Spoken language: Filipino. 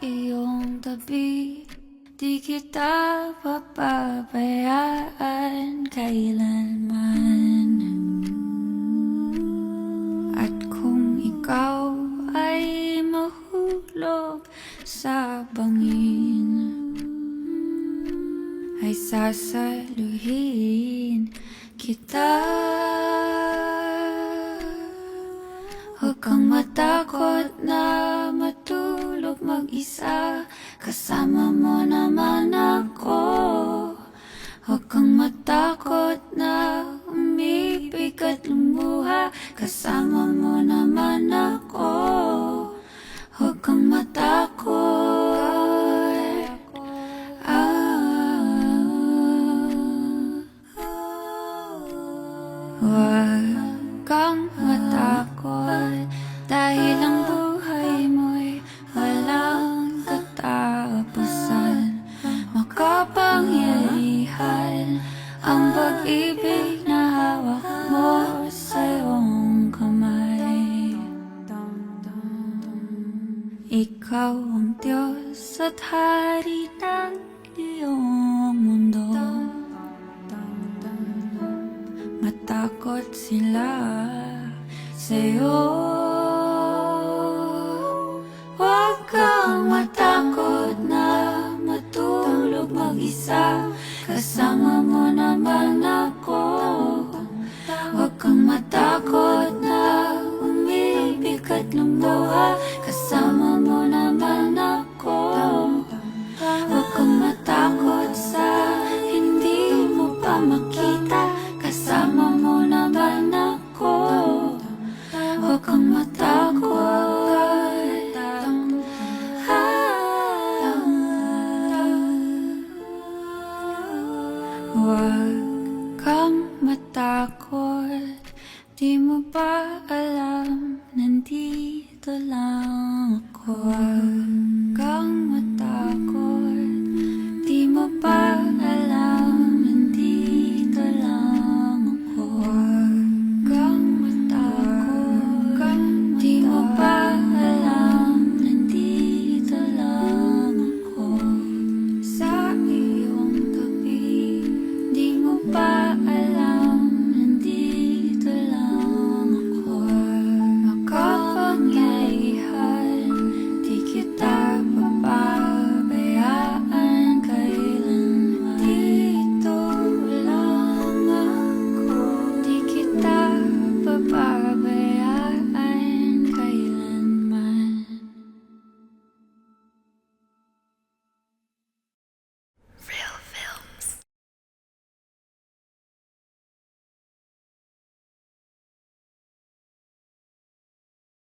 iyong tabi, di kita papabayaan kailanman. At kung ikaw ay mahulog sa bangin, ay sasaluhin kita. Huwag kang matakot na matulog mag-isa, kasama mo naman ako. Huwag kang matakot na umibig at lumuha, kasama mo naman ako. Huwag kang matakot. Huwag kang matakot, dahil ang buhay mo'y walang katapusan. Makapangyarihan ang pag-ibig na hawak mo sa iyong kamay. Ikaw ang Diyos at hari ng iyong mundo. Matakot sila sa'yo. Huwag kang matakot na matulog mag-isa, kasama mo naman ako. Huwag kang matakot